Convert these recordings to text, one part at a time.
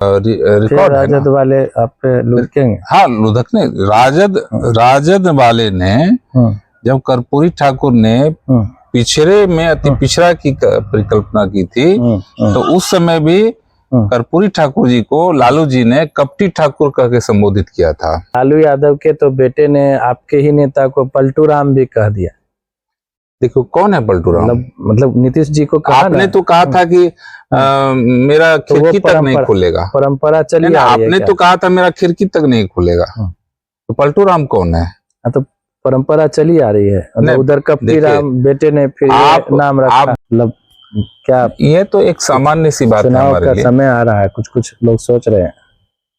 Record है राजद वाले आप पे लुढ़केंगे। हाँ, लुढ़कने राजद वाले ने जब कर्पूरी ठाकुर ने पिछड़े में अति पिछड़ा की परिकल्पना की थी तो उस समय भी कर्पूरी ठाकुर जी को लालू जी ने कपटी ठाकुर कह के संबोधित किया था। लालू यादव के तो बेटे ने आपके ही नेता को पलटू राम भी कह दिया। देखो कौन है पलटू राम? मतलब नीतीश जी को कहा आपने तो कहा था कि मेरा खिड़की तक नहीं खुलेगा। परंपरा चली आ रही है। आपने तो कहा था मेरा खिड़की तक नहीं खुलेगा। तो पलटू राम कौन है? तो परंपरा चली आ रही है। उधर कपटी राम बेटे ने फिर नाम रखा। मतलब क्या ये तो एक सामान्य सी बात है। चुनाव का समय आ रहा है, कुछ लोग सोच रहे हैं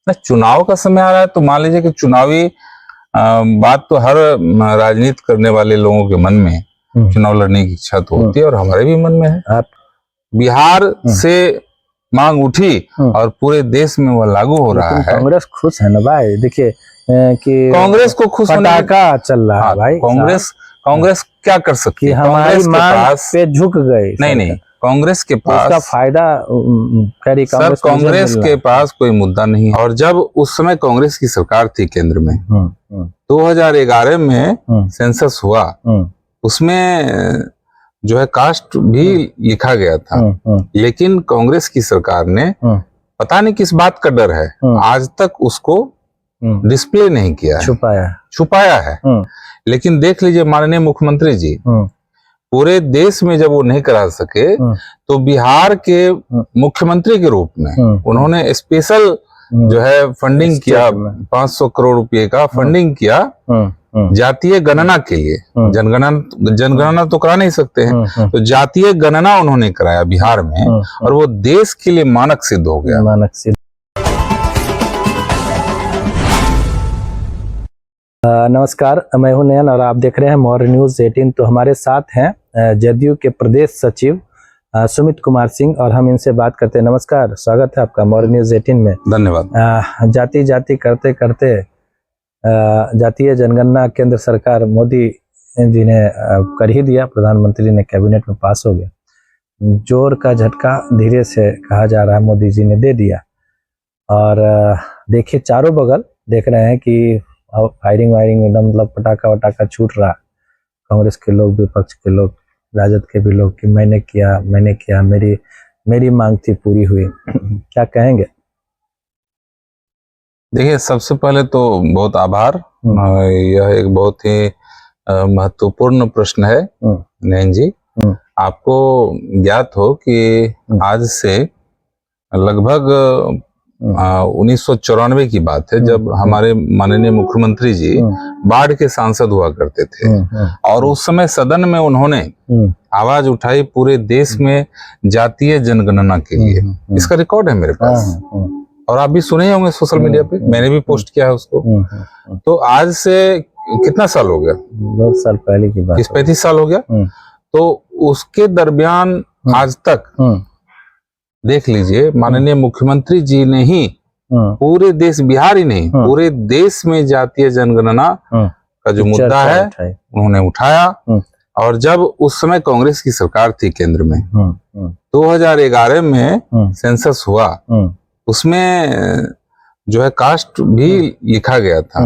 ना चुनाव का समय आ रहा है तो मान लीजिए कि चुनावी बात तो हर राजनीति करने वाले लोगों के मन में चुनाव लड़ने की इच्छा तो होती है और हमारे भी मन में है। आप बिहार से मांग उठी और पूरे देश में वो लागू हो रहा है। कांग्रेस खुश है ना भाई। देखिए कि कांग्रेस को खुश पटाखा चल रहा है भाई। कांग्रेस क्या कर सकती है? हमारी मांग पे झुक गई। नहीं, कांग्रेस के पास उसका फायदा कांग्रेस के पास कोई मुद्दा नहीं है। और जब उस समय कांग्रेस की सरकार थी केंद्र में 2011 में सेंसस हुआ, उसमें जो है कास्ट भी लिखा गया था, लेकिन कांग्रेस की सरकार ने पता नहीं किस बात का डर है आज तक उसको डिस्प्ले नहीं किया है, छुपाया है। लेकिन देख लीजिए माननीय मुख्यमंत्री जी पूरे देश में जब वो नहीं करा सके तो बिहार के मुख्यमंत्री के रूप में उन्होंने स्पेशल जो है फंडिंग किया, 500 करोड़ रुपए का फंडिंग किया जातीय गणना के लिए। जनगणना तो करा नहीं सकते हैं, तो जातीय गणना उन्होंने कराया बिहार में और वो देश के लिए मानक सिद्ध हो गया। मानक सिद्ध। नमस्कार, मैं हूं नयन और आप देख रहे हैं मॉर्निंग न्यूज 18। तो हमारे साथ हैं जदयू के प्रदेश सचिव सुमित कुमार सिंह और हम इनसे बात करते हैं। नमस्कार, स्वागत है आपका मॉर्निंग न्यूज 18 में। धन्यवाद। जाति करते करते जातीय जनगणना केंद्र सरकार मोदी जी ने कर ही दिया, प्रधानमंत्री ने कैबिनेट में पास हो गया। जोर का झटका धीरे से कहा जा रहा है मोदी जी ने दे दिया। और देखिए चारों बगल देख रहे हैं कि फायरिंग एकदम मतलब पटाखा वटाखा छूट रहा। कांग्रेस के लोग, विपक्ष के लोग, राजद के भी लोग कि मैंने किया, मेरी मांग थी, पूरी हुई। क्या कहेंगे? देखिए सबसे पहले तो बहुत आभार। यह एक बहुत ही महत्वपूर्ण प्रश्न है नयन जी। आपको ज्ञात हो कि आज से लगभग 1994 की बात है जब हमारे माननीय मुख्यमंत्री जी बाढ़ के सांसद हुआ करते थे और उस समय सदन में उन्होंने आवाज उठाई पूरे देश में जातीय जनगणना के लिए। इसका रिकॉर्ड है मेरे पास और आप भी सुने होंगे सोशल मीडिया पे, मैंने भी पोस्ट किया है उसको। तो आज से कितना साल हो गया? 10 साल पहले की बात, 35 साल हो गया। तो उसके दरमियान आज तक देख लीजिए माननीय मुख्यमंत्री जी ने ही पूरे देश, बिहार ही नहीं पूरे देश में जातीय जनगणना का जो मुद्दा है उन्होंने उठाया। और जब उस समय कांग्रेस की सरकार थी केंद्र में 2011 में सेंसस हुआ, उसमें जो है कास्ट भी लिखा गया था,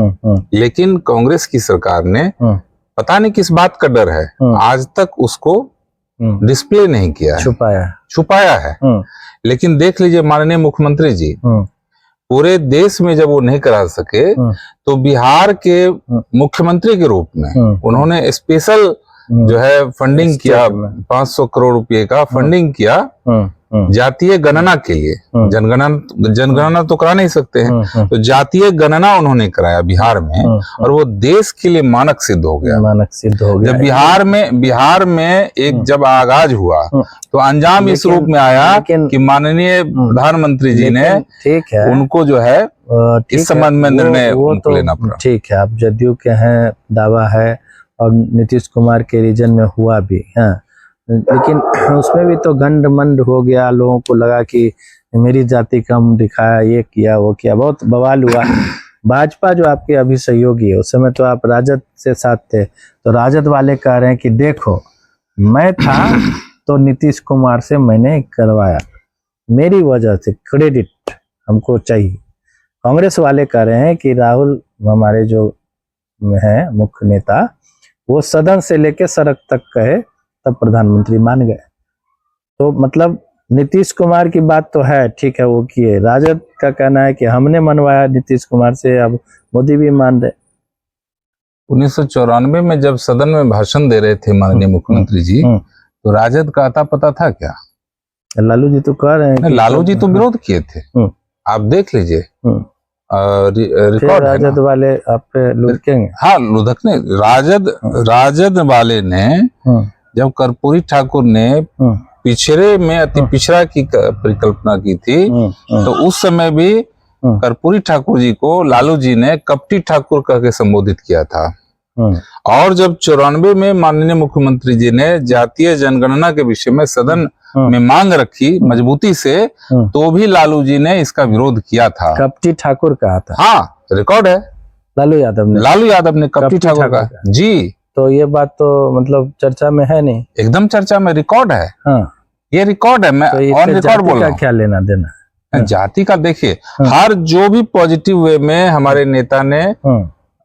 लेकिन कांग्रेस की सरकार ने पता नहीं किस बात का डर है आज तक उसको डिस्प्ले नहीं किया है, छुपाया है। लेकिन देख लीजिए माननीय मुख्यमंत्री जी पूरे देश में जब वो नहीं करा सके तो बिहार के मुख्यमंत्री के रूप में उन्होंने स्पेशल जो है फंडिंग किया, 500 करोड़ रुपए का फंडिंग किया जातीय गणना के लिए। जनगणना तो करा नहीं सकते हैं, तो जातीय गणना उन्होंने कराया बिहार में और वो देश के लिए मानक सिद्ध हो गया। जब बिहार में एक जब आगाज हुआ तो अंजाम इस रूप में आया कि माननीय प्रधानमंत्री जी ने उनको जो है इस संबंध में निर्णय लेना पड़ा। ठीक है, आप जदयू के हैं, दावा है और नीतीश कुमार के रीजन में हुआ भी है, लेकिन उसमें भी तो गंड मंड हो गया। लोगों को लगा कि मेरी जाति कम दिखाया, ये किया वो किया, बहुत बवाल हुआ। भाजपा जो आपके अभी सहयोगी है, उस समय तो आप राजद से साथ थे, तो राजद वाले कह रहे हैं कि देखो मैं था तो नीतीश कुमार से मैंने करवाया, मेरी वजह से क्रेडिट हमको चाहिए। कांग्रेस वाले कह रहे हैं कि राहुल हमारे जो हैं मुख्य नेता, वो सदन से लेके सड़क तक कहे तब प्रधानमंत्री मान गए। तो मतलब नीतीश कुमार की बात तो है, ठीक है वो किए, राजद का कहना है कि हमने मनवाया नीतीश कुमार से, अब मोदी भी मान रहे। 1994 में जब सदन में भाषण दे रहे थे माननीय मुख्यमंत्री जी, तो राजद का आता पता था क्या? लालू जी तो कह रहे हैं कि लालू जी तो विरोध किए थे, आप देख लीजिए, रिकॉर्ड है राजद वाले आप पे लुढ़केंगे। हाँ, लुढ़कने राजद वाले ने जब कर्पूरी ठाकुर ने पिछड़े में अति पिछड़ा की परिकल्पना की थी, तो उस समय भी कर्पूरी ठाकुर जी को लालू जी ने कपटी ठाकुर कह के संबोधित किया था। और जब 94 में माननीय मुख्यमंत्री जी ने जातीय जनगणना के विषय में सदन में मांग रखी मजबूती से, तो भी लालू जी ने इसका विरोध किया था। कपटी ठाकुर कहा था? हाँ, रिकॉर्ड है। लालू यादव ने कपटी ठाकुर का जी। तो ये बात तो मतलब चर्चा में है नहीं? एकदम चर्चा में, रिकॉर्ड है। हाँ, ये रिकॉर्ड है, मैं ऑन रिकॉर्ड बोल रहा हूँ। क्या लेना देना जाति का? देखिए, हर जो भी पॉजिटिव वे में हमारे नेता ने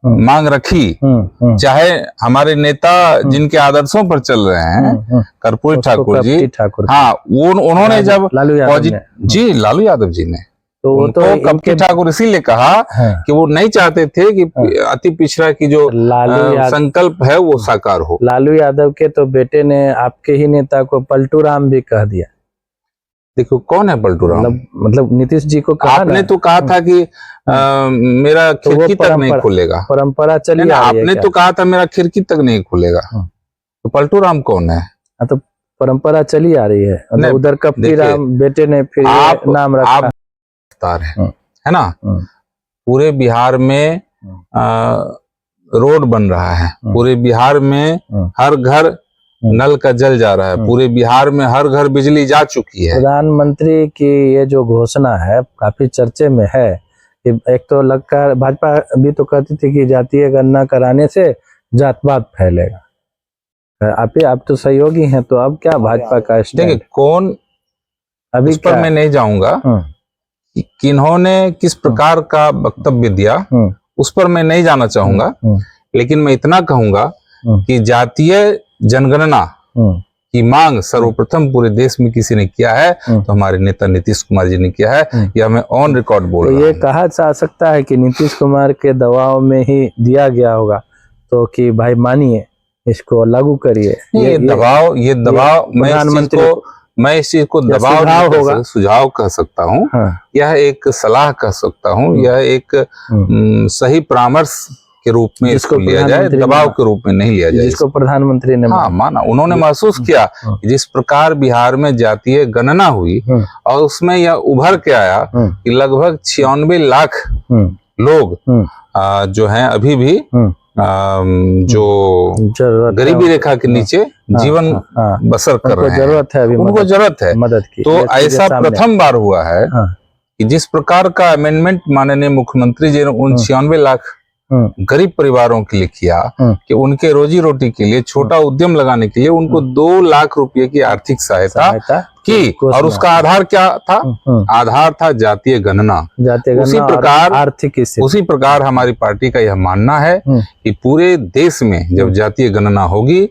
मांग रखी, चाहे हमारे नेता जिनके आदर्शों पर चल रहे हैं कर्पूरी ठाकुर जी, हाँ, वो उन्होंने जब लालू यादव जी ने तो वो तो कपटी ठाकुर इसीलिए कहा कि वो नहीं चाहते थे कि अति पिछड़ा की जो संकल्प है वो साकार हो। लालू यादव के तो बेटे ने आपके ही नेता को पलटू राम भी कह दिया। देखो कौन है पलटू राम? मतलब नीतीश जी को कहा, आपने तो कहा था कि मेरा खिड़की तक नहीं खुलेगा, परंपरा चली आ रही है। आपने तो कहा था मेरा खिड़की तक नहीं खुलेगा, तो पल्टू राम कौन है? तो परंपरा चली आ रही है, उधर कपटी राम बेटे ने फिर नाम रखा। है ना, पूरे बिहार में रोड बन रहा है, पूरे बिहार में हर घर नल का जल जा रहा है, पूरे बिहार में हर घर बिजली जा चुकी है। प्रधानमंत्री की ये जो घोषणा है काफी चर्चे में है। एक तो लगता है भाजपा भी तो कहती थी कि जातीय गणना कराने से जातपात फैलेगा। आप तो सहयोगी हैं, तो अब क्या भाजपा का स्टैंड? देखिए कौन, अभी पर मैं नहीं जाऊंगा कि किन्होंने किस प्रकार का वक्तव्य दिया, उस पर मैं नहीं जाना चाहूंगा, लेकिन मैं इतना कहूंगा कि जातीय जनगणना की मांग सर्वप्रथम पूरे देश में किसी ने किया है, तो हमारे नेता नीतीश कुमार जी ने किया है। यह मैं ऑन रिकॉर्ड बोल रहा हूं। ये कहा जा सकता है कि नीतीश कुमार के दबाव में ही दिया गया होगा, तो कि भाई मानिए इसको लागू करिए। ये दबाव मैं इस चीज को दबाव होगा, सुझाव कह सकता हूँ, यह एक सलाह कह सकता हूँ, यह एक सही परामर्श के रूप में इसको लिया जाए, दबाव के रूप में नहीं लिया जाए। जिसको प्रधानमंत्री ने माना, उन्होंने महसूस किया जिस प्रकार बिहार में जातीय गणना हुई और उसमें यह उभर के आया कि लगभग 96 लाख लोग जो हैं अभी भी जो गरीबी रेखा के नीचे जीवन बसर कर रहे हैं, जरूरत है, उनको जरूरत है मदद की। तो ऐसा प्रथम बार हुआ है कि जिस प्रकार का अमेंडमेंट माननीय मुख्यमंत्री जी ने उन 96 लाख गरीब परिवारों के लिए किया कि उनके रोजी रोटी के लिए, छोटा उद्यम लगाने के लिए उनको 2 लाख रुपए की आर्थिक सहायता की, और उसका आधार क्या था? आधार था जातीय गणना। उसी प्रकार उसी प्रकार हमारी पार्टी का यह मानना है कि पूरे देश में जब जातीय गणना होगी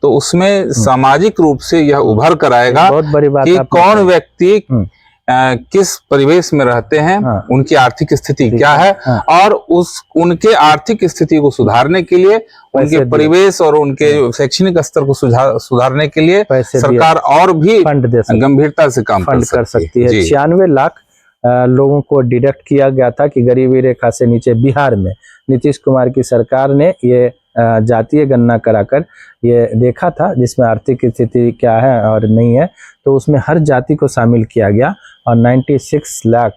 तो उसमें सामाजिक रूप से यह उभर कर आएगा कि कौन व्यक्ति किस परिवेश में रहते हैं, उनकी आर्थिक स्थिति क्या है, और उनके आर्थिक स्थिति को सुधारने के लिए, उनके परिवेश और उनके शैक्षणिक स्तर को सुधारने के लिए सरकार और भी गंभीरता से काम कर सकती है। 96 लाख लोगों को डिडक्ट किया गया था कि गरीबी रेखा से नीचे बिहार में नीतीश कुमार की सरकार ने ये जातीय गणना कराकर ये देखा था, जिसमें आर्थिक स्थिति क्या है और नहीं है, तो उसमें हर जाति को शामिल किया गया और 96 लाख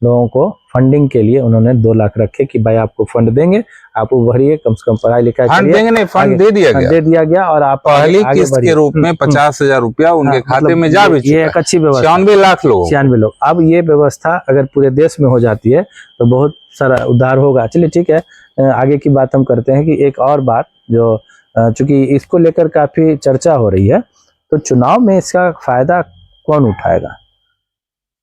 लोगों को फंडिंग के लिए उन्होंने 2 लाख रखे कि भाई आपको फंड देंगे, आप उभरिए, कम से कम पढ़ाई लिखाई करिए। फंड दे दिया गया और आप पहली किस्त के रूप में 50,000 रुपया उनके खाते में जा भी चुका। ये एक अच्छी व्यवस्था, 96 लाख लोग। अब ये व्यवस्था अगर पूरे देश में हो जाती है तो बहुत सारा उद्धार होगा। चलिए ठीक है, आगे की बात हम करते हैं कि एक और बात जो चूंकि इसको लेकर काफी चर्चा हो रही है, तो चुनाव में इसका फायदा कौन उठाएगा?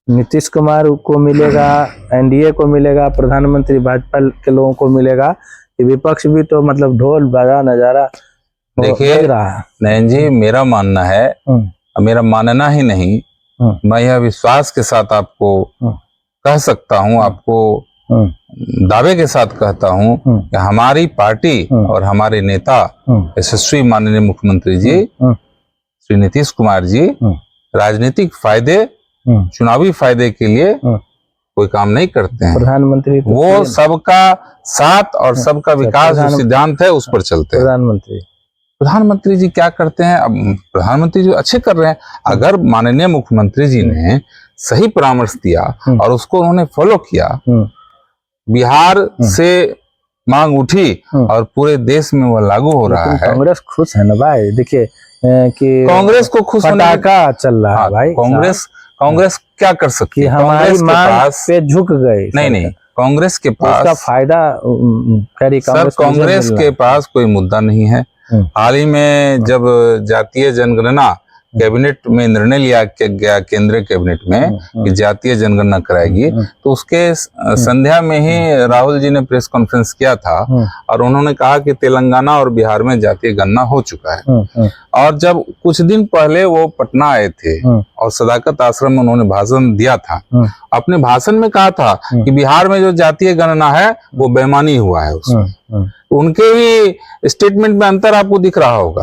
नीतीश कुमार को मिलेगा, एनडीए को मिलेगा, प्रधानमंत्री भाजपा के लोगों को मिलेगा, कि विपक्ष भी तो मतलब ढोल बाजा नजारा देखिए बज रहा है। नयन जी, मेरा मानना है, मेरा मानना ही नहीं, मैं यह विश्वास के साथ आपको कह सकता हूं, आपको दावे के साथ कहता हूं कि हमारी पार्टी और हमारे नेता यशस्वी माननीय मुख्यमंत्री जी श्री नीतीश कुमार जी राजनीतिक फायदे, चुनावी फायदे के लिए कोई काम नहीं करते हैं। प्रधानमंत्री तो वो सबका साथ और सबका विकास जो सिद्धांत है उस पर चलते हैं। प्रधानमंत्री जी क्या करते हैं? अब प्रधानमंत्री जी अच्छे कर रहे हैं। अगर माननीय मुख्यमंत्री जी ने सही परामर्श दिया और उसको उन्होंने फॉलो किया, बिहार से मांग उठी और पूरे देश में वो लागू हो रहा है। कांग्रेस खुश है ना भाई, देखिए कि कांग्रेस को खुश होने पटाखा चल रहा है भाई। कांग्रेस क्या कर सकती है? हमारी मांग पे झुक गई। नहीं, कांग्रेस के पास उसका फायदा कांग्रेस के पास कोई मुद्दा नहीं है। हाल ही में जब जातीय जनगणना कैबिनेट में निर्णय लिया गया, केंद्रीय कैबिनेट में, कि जातीय जनगणना कराएगी, तो उसके संध्या में ही राहुल जी ने प्रेस कॉन्फ्रेंस किया था और उन्होंने कहा कि तेलंगाना और बिहार में जातीय गणना हो चुका है। और जब कुछ दिन पहले वो पटना आए थे और सदाकत आश्रम में उन्होंने भाषण दिया था, अपने भाषण में कहा था कि बिहार में जो जातीय गणना है वो बेईमानी हुआ है उसमें। उनके ही स्टेटमेंट में अंतर आपको दिख रहा होगा,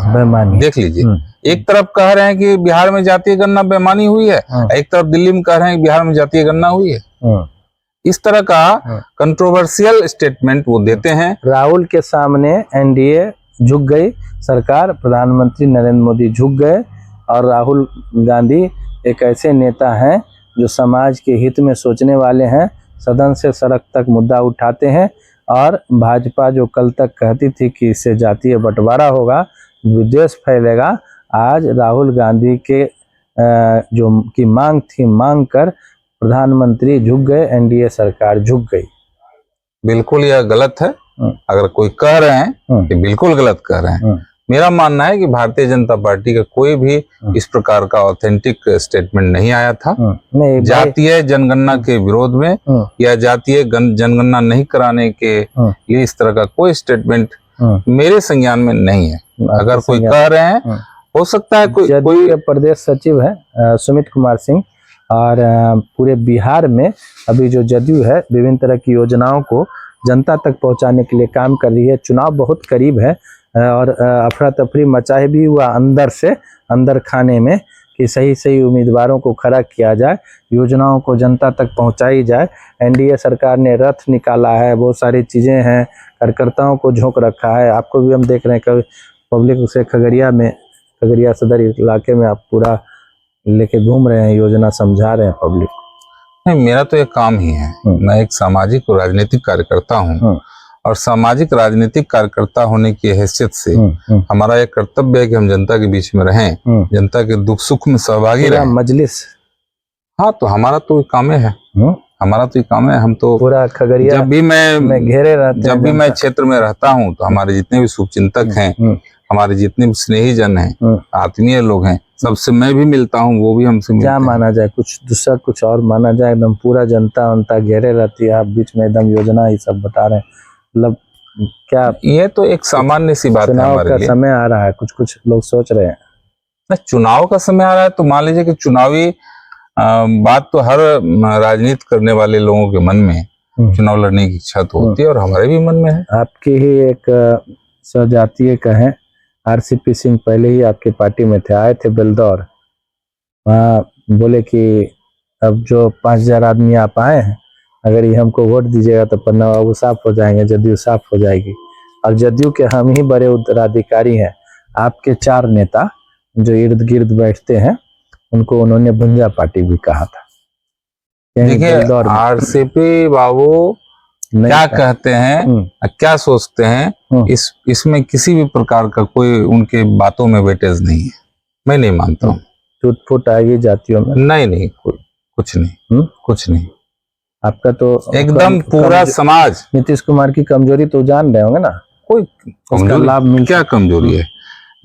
देख लीजिए। एक तरफ कह रहे हैं कि बिहार में जातीय गणना बेईमानी हुई है, एक तरफ दिल्ली में कह रहे हैं कि बिहार में जातीय गणना हुई है। इस तरह का कंट्रोवर्शियल स्टेटमेंट वो देते हैं। राहुल के सामने एनडीए झुक गई, सरकार, प्रधानमंत्री नरेंद्र मोदी झुक गए, और राहुल गांधी एक ऐसे नेता हैं जो समाज के हित में सोचने वाले हैं, सदन से सड़क तक मुद्दा उठाते हैं। और भाजपा जो कल तक कहती थी कि इससे जातीय बंटवारा होगा, विद्वेष फैलेगा, आज राहुल गांधी के जो की मांग थी, मांग कर प्रधानमंत्री झुक गए, एनडीए सरकार झुक गई। बिल्कुल यह गलत है। अगर कोई कह रहे हैं कि बिल्कुल गलत कह रहे हैं। मेरा मानना है कि भारतीय जनता पार्टी का कोई भी इस प्रकार का ऑथेंटिक स्टेटमेंट नहीं आया था। जातीय जनगणना के विरोध में या जातीय जनगणना नहीं कराने के लिए इस तरह का कोई स्टेटमेंट मेरे संज्ञान में नहीं है। अगर कोई कह रहे हैं, हो सकता है कोई प्रदेश सचिव है सुमित कुमार सिंह, और पूरे बिहार में अभी जो जदयू है विभिन्न तरह की योजनाओं को जनता तक पहुंचाने के लिए काम कर रही है। चुनाव बहुत करीब है और अफरा तफरी मचाए भी हुआ अंदर से, अंदर खाने में, कि सही सही उम्मीदवारों को खड़ा किया जाए, योजनाओं को जनता तक पहुंचाई जाए। एनडीए सरकार ने रथ निकाला है, बहुत सारी चीज़ें हैं, कार्यकर्ताओं को झोंक रखा है। आपको भी हम देख रहे हैं कि पब्लिक से खगड़िया सदर इलाके में आप पूरा लेके घूम रहे हैं, योजना समझा रहे हैं पब्लिक। नहीं, मेरा तो ये काम ही है। मैं एक सामाजिक और राजनीतिक कार्यकर्ता हूँ, और सामाजिक राजनीतिक कार्यकर्ता होने की हैसियत से हमारा एक कर्तव्य है कि हम जनता के बीच में रहें, जनता के दुख सुख में सहभागी रहें। मजलिस, हाँ, तो हमारा तो ये काम है, हमारा तो ये काम है। हम तो पूरा खगड़िया जब भी मैं घेरे रहते हैं, जब भी मैं क्षेत्र में रहता हूँ तो हमारे जितने भी शुभचिंतक हैं, हमारे जितने भी स्नेही जन हैं, आत्मीय लोग हैं, सबसे मैं भी मिलता हूँ, वो भी हमसे मिलते हैं। क्या माना जाए, कुछ दूसरा कुछ और माना जाए? एकदम पूरा जनता घेरे रहती है, आप बीच में एकदम योजना ये सब बता रहे हैं, मतलब क्या? ये तो एक सामान्य सी बात है हमारे लिए। चुनाव का समय आ रहा है, कुछ लोग सोच रहे हैं। चुनाव का समय आ रहा है तो मान लीजिए कि चुनावी बात तो हर राजनीति करने वाले लोगों के मन में चुनाव लड़ने की इच्छा तो होती है, और हमारे भी मन में है। आपकी ही एक स्वजातीय कहें, आरसीपी सिंह पहले ही आपकी पार्टी में थे, आए थे बेलदौर, वहाँ बोले कि अब जो 5000 आदमी आप आए हैं, अगर ये हमको वोट दीजिएगा तो पन्ना बाबू साफ हो जाएंगे, जदयू साफ हो जाएगी। और जदयू के हम ही बड़े उत्तराधिकारी हैं। आपके 4 नेता जो इर्द गिर्द बैठते हैं, उनको उन्होंने भुंजा पार्टी भी कहा था। देखिए, आरसीपी बाबू क्या कहते हैं, क्या सोचते हैं, इसमें किसी भी प्रकार का कोई उनके बातों में वेटेज नहीं है। मैं नहीं मानता हूँ। टूट फूट आएगी जातियों में? नहीं, कुछ नहीं, कुछ नहीं। आपका तो एकदम पूरा समाज। नीतीश कुमार की कमजोरी तो जान रहे होंगे ना? कोई कमजोरी, लाभ मिल, क्या कमजोरी है?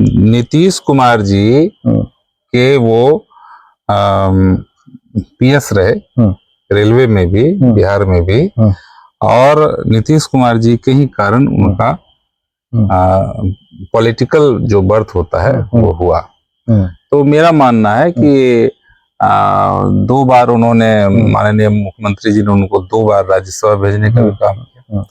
नीतीश कुमार जी के वो पीएस रहे, रेलवे में भी, बिहार में भी, और नीतीश कुमार जी के ही कारण उनका पॉलिटिकल जो बर्थ होता है वो हुआ। तो मेरा मानना है कि 2 बार उन्होंने, माननीय मुख्यमंत्री जी ने उनको 2 बार राज्यसभा भेजने का भी काम किया,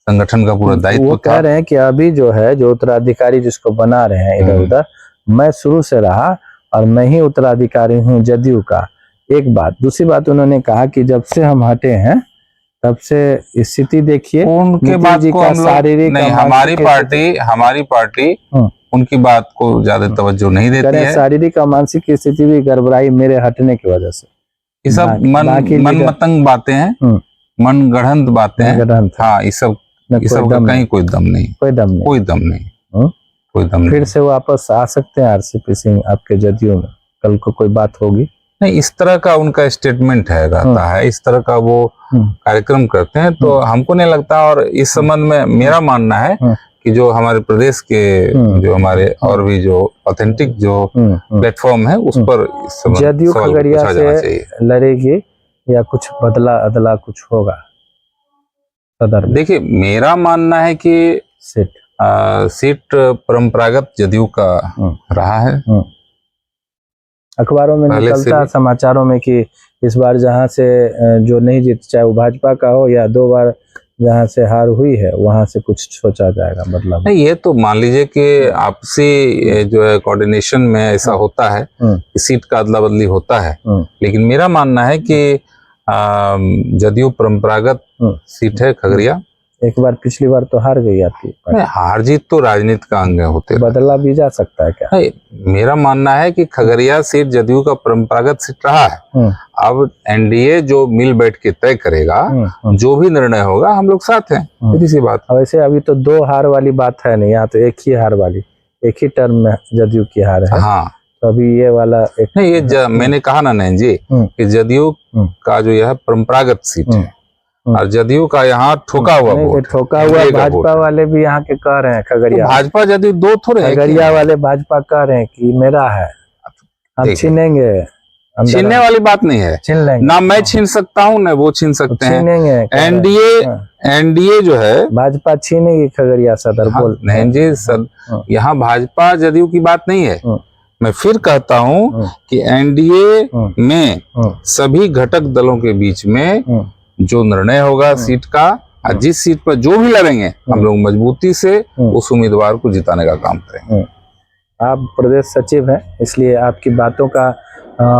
संगठन का पूरा दायित्व वो कह रहे हैं कि अभी जो है, जो उत्तराधिकारी जिसको बना रहे हैं इधर उधर, मैं शुरू से रहा और मैं ही उत्तराधिकारी हूँ जदयू का। एक बात। दूसरी बात उन्होंने कहा कि जब से हम हटे हैं तब से स्थिति देखिए, उनके बात को हम लोग नहीं, हमारी पार्टी उनकी बात को ज्यादा तवज्जो नहीं देती है। शारीरिक और मानसिक स्थिति भी गड़बड़ाई मेरे हटने की वजह से। ये सब मनमतंग बातें हैं, मनगढ़ंत बातें हैं। हाँ, ये सब का कहीं कोई दम नहीं। फिर से वापस आ सकते हैं आरसीपी सिंह आपके जदयू में, कल को कोई बात होगी नहीं। इस तरह का उनका स्टेटमेंट रहता है, इस तरह का वो कार्यक्रम करते हैं, तो हमको नहीं लगता। और इस संबंध में मेरा मानना है कि जो हमारे प्रदेश के जो हमारे और भी जो ऑथेंटिक जो प्लेटफॉर्म है उस पर जदयू खगड़िया से लड़ेगी या कुछ बदला अदला कुछ होगा सदर में? देखिए, मेरा मानना है कि सीट परंपरागत जदयू का रहा है। अखबारों में निकलता, समाचारों में कि इस बार जहां से जो नहीं जीत, चाहे वो भाजपा का हो या 2 बार जहां से हार हुई है वहां से कुछ सोचा जाएगा, मतलब नहीं। ये तो मान लीजिए कि आपसी जो है कोऑर्डिनेशन में ऐसा होता है कि सीट का अदला बदली होता है, लेकिन मेरा मानना है कि जदयू परंपरागत सीट है खगड़िया। एक बार पिछली बार तो हार गई आपकी। हार जीत तो राजनीति का अंग होते, बदला भी जा सकता है क्या? नहीं, मेरा मानना है कि खगड़िया सीट जदयू का परंपरागत सीट रहा है। अब एनडीए जो मिल बैठ के तय करेगा, जो भी निर्णय होगा, हम लोग साथ हैं, सीधी सी बात। वैसे अभी तो 2 हार वाली बात है नहीं, यहाँ तो एक ही हार वाली, एक ही टर्म में जदयू की हार है। हाँ, तो अभी ये वाला नहीं, ये मैंने कहा ना नयन जी कि जदयू का जो यह परंपरागत सीट है और जदयू का यहाँ ठोका हुआ वोट, ठोका हुआ। भाजपा वाले भी यहाँ के कह रहे हैं खगड़िया, भाजपा जदयू 2 थोड़े हैं। खगड़िया वाले भाजपा कह रहे हैं कि मेरा है, हम छीनेंगे। छीनने वाली बात नहीं है, छीन लेंगे ना मैं छीन सकता हूँ ना वो छीन सकते हैं। छीनेंगे। एनडीए जो है, भाजपा छीनेगी खगड़िया सदर। बोल नहीं जी सर, यहाँ भाजपा जदयू की बात नहीं है। मैं फिर कहता हूँ कि एनडीए में सभी घटक दलों के बीच में जो निर्णय होगा सीट का, जिस सीट पर जो भी लड़ेंगे, हम लोग मजबूती से उस उम्मीदवार को जिताने का काम करेंगे। आप प्रदेश सचिव हैं, इसलिए आपकी बातों का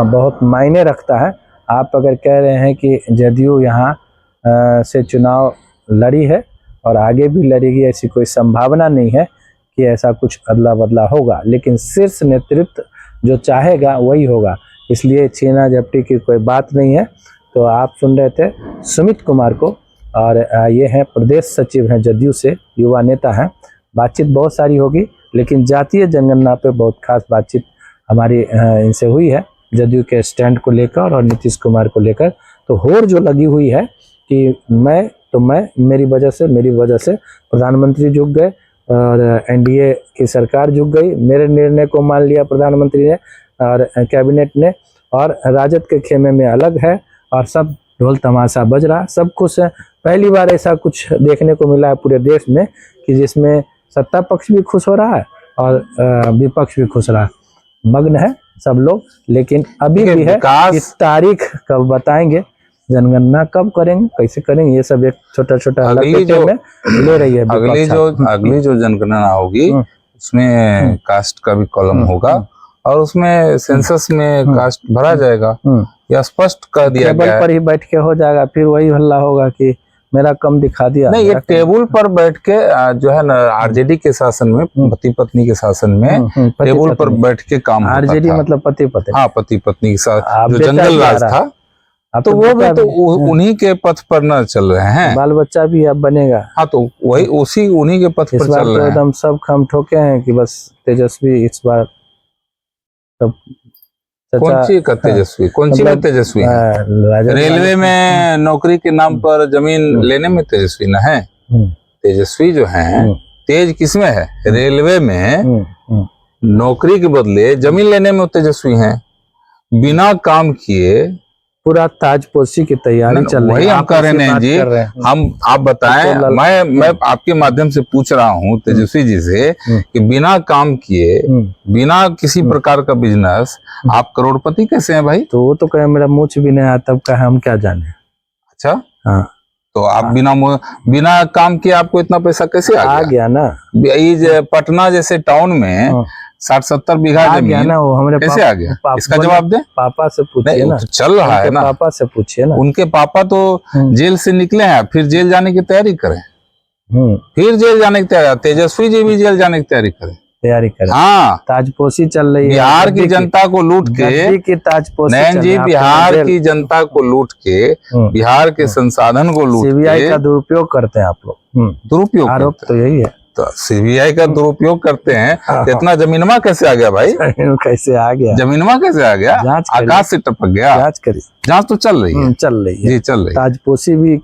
बहुत मायने रखता है। आप अगर कह रहे हैं कि जदयू यहाँ से चुनाव लड़ी है और आगे भी लड़ेगी, ऐसी कोई संभावना नहीं है कि ऐसा कुछ अदला बदला होगा, लेकिन शीर्ष नेतृत्व जो चाहेगा वही होगा, इसलिए छीना झपटी की कोई बात नहीं है। तो आप सुन रहे थे सुमित कुमार को, और ये हैं प्रदेश सचिव हैं जदयू से, युवा नेता हैं। बातचीत बहुत सारी होगी, लेकिन जातीय जनगणना पे बहुत खास बातचीत हमारी इनसे हुई है, जदयू के स्टैंड को लेकर और नीतीश कुमार को लेकर। तो होड़ जो लगी हुई है कि मेरी वजह से प्रधानमंत्री झुक गए और एनडीए की सरकार झुक गई, मेरे निर्णय को मान लिया प्रधानमंत्री ने और कैबिनेट ने, और राजद के खेमे में अलग है और सब ढोल तमाशा बज रहा, सब खुश है। पहली बार ऐसा कुछ देखने को मिला है पूरे देश में कि जिसमें सत्ता पक्ष भी खुश हो रहा है और विपक्ष भी खुश रहा, मग्न है सब लोग। लेकिन अभी भी है कि तारीख कब बताएंगे, जनगणना कब करेंगे, कैसे करेंगे, ये सब एक छोटा अगली जो ले रही है अगली जो जनगणना होगी उसमें कास्ट का भी कॉलम होगा और उसमें सेंसस में कास्ट भरा जाएगा, या स्पष्ट कर दिया गया है। पर ही बैठ के हो जाएगा, फिर वही हल्ला होगा कि मेरा कम दिखा दिया। नहीं, ये टेबल पर बैठ के जो है ना, आरजेडी के शासन में, पति पत्नी के शासन में टेबल पर बैठ के काम होता था। आरजेडी मतलब पति पत्नी, हाँ, पति पत्नी के साथ जो जंगल राज था, तो वो भी तो उन्हीं के पथ पर न चल रहे हैं। बाल बच्चा भी अब बनेगा। हाँ, तो वही उन्हीं के पथ पर चल रहे हैं। एकदम सब खम ठोके हैं कि बस तेजस्वी इस बार सब। कौन सी का तेजस्वी, कौन सी में तेजस्वी है? रेलवे में नौकरी के नाम पर जमीन लेने में तेजस्वी न है। तेजस्वी जो है, तेज किसमें है? रेलवे में नौकरी के बदले जमीन लेने में तेजस्वी हैं। बिना काम किए पूरा ताजपोशी की तैयारी चल रही वही है। हम कर रहे आपस में हैं बात जी। कर रहे हैं। आप बताएं, तो मैं आपके माध्यम से पूछ रहा हूँ तेजस्वी जी से कि बिना काम किए, बिना किसी प्रकार का बिजनेस, आप करोड़पति कैसे हैं भाई? तो वो तो कहे मेरा मुँह भी नहीं आया, तब कहे हम क्या जाने। अच्छा, हाँ, तो आप बिना काम किए आपको इतना पैसा कैसे आ गया ना। ये पटना जैसे टाउन में 60-70 बीघा आ गया जमीन ना, वो हमारे कैसे आ गया? इसका जवाब दें। पापा से पूछिए नहीं, ना, तो चल रहा है ना, पापा से पूछिए ना। उनके पापा तो जेल से निकले हैं, फिर जेल जाने की तैयारी करें, फिर जेल जाने की तैयारी। तेजस्वी जी भी जेल जाने की तैयारी करें। हाँ, ताजपोशी चल रही है। बिहार की जनता को लूट के, की ताजपोशी नैन जी, बिहार की जनता को लूट के, बिहार के संसाधन को लूट सीबीआई के का दुरुपयोग करते हैं आप लोग। दुरुपयोग आरोप करते तो यही है। तो सीबीआई का दुरुपयोग करते हैं। तो इतना जमीनमा कैसे आ गया भाई? कैसे आ गया? जमीनमा कैसे आ गया? जांच आकाश से टपक गया? जांच करिए। जांच तो चल रही है, चल रही है जी चल रही है। ताजपोशी भी